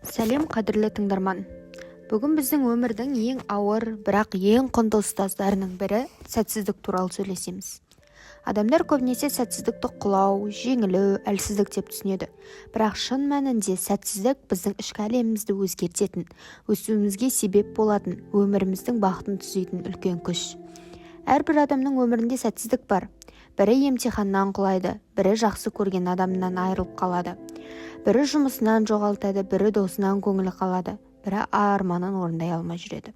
Сәлем қадірлі тыңдарман. Бүгін біздің өмірдің ең ауыр, бірақ ең құнды ұстаздарының бірі сәтсіздік туралы сөйлесеміз. Адамдар көбінесе сәтсіздікті құлау, жеңілу, әлсіздік деп түсінеді. Бірақ шын мәнінде сәтсіздік біздің ішкі әлемімізді өзгертетін, өсуімізге себеп болатын, өміріміздің бақытын түзейтін үлкен күш. Әрбір адамның өмірінде сәтсіздік бар. Бірі емтиханнан құлайды, бірі жақсы көрген адамынан айырылып қалады. Бірі жұмысынан жоғалтады, бірі досынан көңілі қалады, бірі арманын орындай алмай жүреді.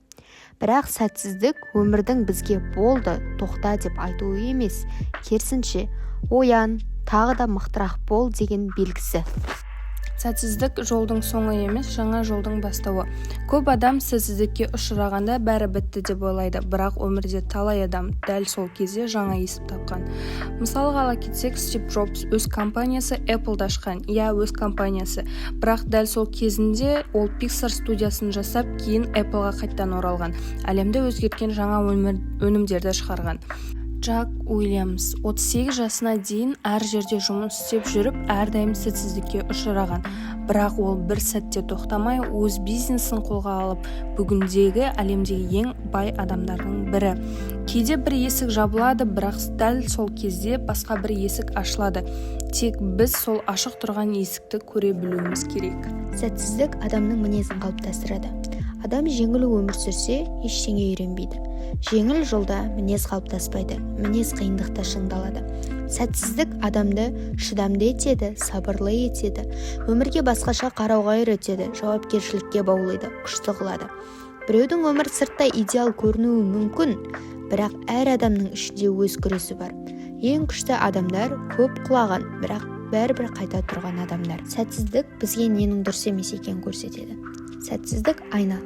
Бірақ сәтсіздік өмірдің бізге болды, тоқта деп айтуы емес, керісінше оян, тағы да мықтырақ бол деген белгісі. Сәтсіздік жолдың соңы емес, жаңа жолдың бастауы. Көп адам сәтсіздікке ұшырағанда бәрі бітті деп ойлайды, бірақ өмірде талай адам дәл сол кезде жаңа есіп тапқан. Мысалға ала кетсек, Стив Джобс өз компаниясы Apple'ды ашқан, өз компаниясы. Бірақ дәл сол кезінде ол Pixar студиясын жасап, кейін Apple'ға қайттан оралған, әлемді өзгерткен жаңа өнімдерді шығарған. Джек Уильямс 38 жасына дейін әр жерде жұмыс істеп жүріп, әрдайым сәтсіздікке ұшыраған. Бірақ ол бір сәтте тоқтамай, өз бизнесін қолға алып, бүгіндегі әлемдегі ең бай адамдардың бірі. Кейде бір есік жабылады, бірақ дәл сол кезде басқа бір есік ашылады. Тек біз сол ашық тұрған есікті көре білуіміз керек. Сәтсіздік адамның мінезін қалыптастырады. Адам жеңіл өмір сүрсе, ештеңе үйренбейді. Жеңіл жолда мінез қалыптаспайды, мінез қиындықта шыңдалады. Сәтсіздік адамды шыдамды етеді, сабырлы етеді, өмірге басқаша қарауға үйретеді, жауапкершілікке баулайды, күшті қылады. Біреудің өмір сырттай идеал көрінуі мүмкін, бірақ әр адамның ішінде өз күресі бар. Ең күшті адамдар көп құлаған, бірақ бәрібір қайта тұрған адамдар. Сәтсіздік бізге ненің дұрыс емес екенін көрсетеді. Сәтсіздік айна.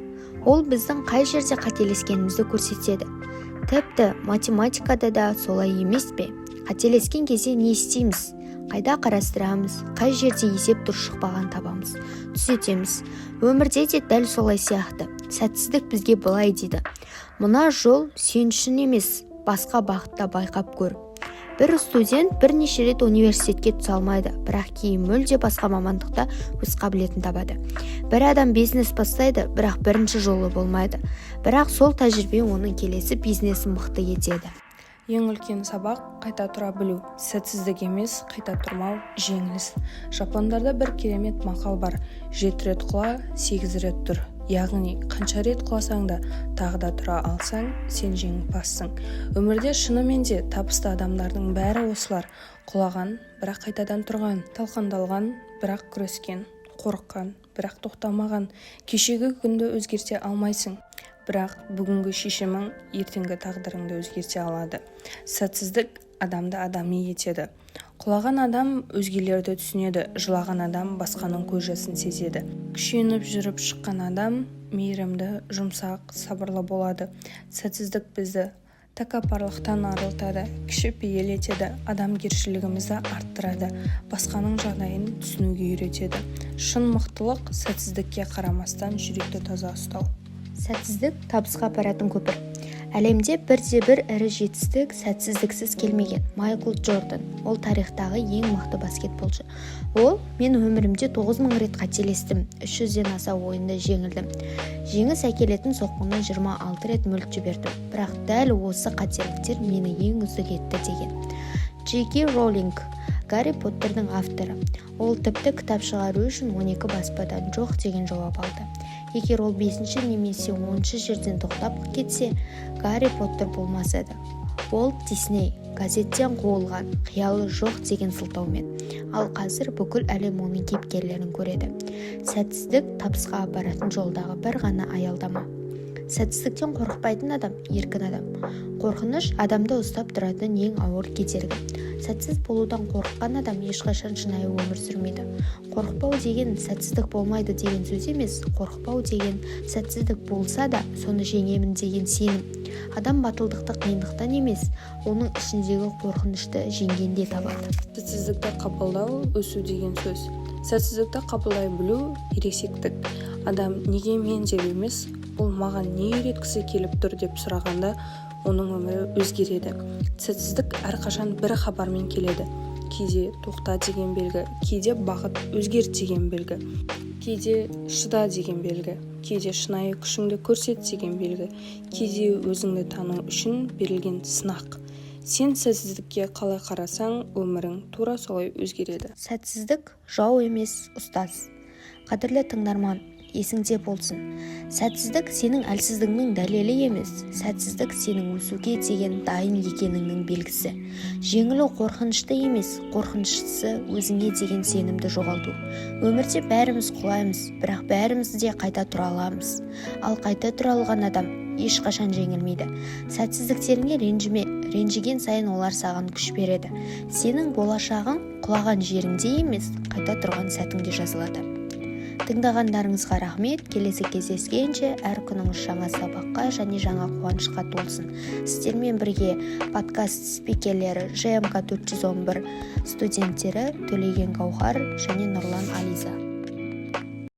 Ол біздің қай жерде қателескенімізді көрсетеді. Тіпті математикада да солай емес пе? Қателескен кезде не істейміз? Қайда қарастырамыз? Қай жерде есеп дұрыс шықпаған табамыз? Түзетеміз. Өмірде де дәл солай сияқты. Сәтсіздік бізге былай дейді. Мына жол сен үшін емес, басқа бағытта байқап көр. Бір студент бірнеше рет университетке түсе алмайды, бірақ кейін мүлде басқа мамандықта өз қабілетін табады. Бір адам бизнес бастайды, бірақ бірінші жолы болмайды. Бірақ сол тәжірибе оның келесі бизнесін мықты етеді. Ең үлкен сабақ қайта тұра білу. Сәтсіздік емес, қайта тұрмау жеңіліс. Жапондарда бір керемет мақал бар. 7 рет құла, 8 рет тұр. Яғни, қанша рет құласаң да, тағы да тұра алсаң, сен жеңімпазсың. Өмірде шынымен де табысты адамдардың бәрі осылар. Құлаған, бірақ қайтадан тұрған, талқандалған, бірақ күрескен, қорыққан, бірақ тоқтамаған. Кешегі күнді өзгерте алмайсың, бірақ бүгінгі шешімің ертеңгі тағдырыңды өзгерте алады. Сәтсіздік адамды адами етеді. Құлаған адам өзгелерді түсінеді, жылаған адам басқаның көз жасын сезеді. Күшеніп жүріп шыққан адам мейірімді, жұмсақ, сабырлы болады. Сәтсіздік бізді тәкаппарлықтан арылтады, кішіпейіл етеді, адамгершілігімізді арттырады, басқаның жағдайын түсінуге үйретеді. Шын мықтылық сәтсіздікке қарамастан жүректі таза ұстау. Сәтсіздік табысқа апаратын көпір. Әлемде бірде-бір ірі жетістік сәтсіздіксіз келмеген. Майкл Джордан, ол тарихтағы ең мықты баскетболшы. Ол, мен өмірімде 9000 рет қателестім, 300-ден аса ойында жеңілдім. Жеңіс әкелетін соққымнан 26 рет мүлт жібердім. Бірақ дәл осы қателіктер мені ең үздік етті деген. Джеки Роулинг, Гарри Поттердің авторы. Ол тіпті кітап шығару үшін 12 баспадан жоқ деген жауап алды. Егер ол 5-ші немесе 10-ші жерден тоқтап кетсе, Гарри Поттер болмас еді. Ол Дисней, газеттен қуылған, қиялы жоқ деген сылтаумен. Ал қазір бүкіл әлем оның кейіпкерлерін көреді. Сәтсіздік табысқа апаратын жолдағы бір ғана аялдама. Сәтсіздіктен қорықпайтын адам еркін адам. Қорқыныш адамды ұстап тұратын ең ауыр кедергі. Сәтсіз болудан қорыққан адам ешқашан шынайы өмір сүрмейді. Қорықпау деген сәтсіздік болмайды деген сөз емес, қорықпау деген сәтсіздік болса да, соны жеңемін деген сенім. Адам батылдықты қиындықтан емес, оның ішіндегі қорқынышты жеңгенде табады. Сәтсіздікті қабылдау өсу деген сөз. Сәтсіздікті қабылдай білу ересектік. Адам неге мен деп емес, ол маған не үйреткісі келіп тұр деп сұрағанда, оның өмірі өзгереді. Сәтсіздік әрқашан бір хабармен келеді. Кейде тоқта деген белгі, кейде бағыт өзгерт деген белгі. кейде шыда деген белгі, кейде шынайы күшіңді көрсет деген белгі, кейде өзіңді тану үшін берілген сынақ. Сен сәтсіздікке қалай қарасаң, өмірің тура солай өзгереді. Сәтсіздік жау емес, ұстаз. Қадірлі тыңдарман, есіңде болсын. Сәтсіздік сенің әлсіздігіңнің дәлелі емес, сәтсіздік сенің өсуге деген дайын екеніңнің белгісі. Жеңілу қорқынышты емес, қорқыныштысы өзіңе деген сенімді жоғалту. Өмірде бәріміз құлаймыз, бірақ бәріміз де қайта тұра аламыз. Ал қайта тұра алған адам ешқашан жеңілмейді. Сәтсіздіктеріңе ренжіме, ренжіген сайын олар саған күш береді. Сенің болашағың құлаған жеріңде емес, қайта тұрған сәтіңде жазылады. Тыңдағандарыңызға рахмет. Келесі кездескенше әр күніңіз жаңа сабаққа және жаңа қуанышқа толсын. Сіздермен бірге подкаст спикерлері ЖМК 411 студенттері Төлеген Гаухар және Нұрлан Ализа.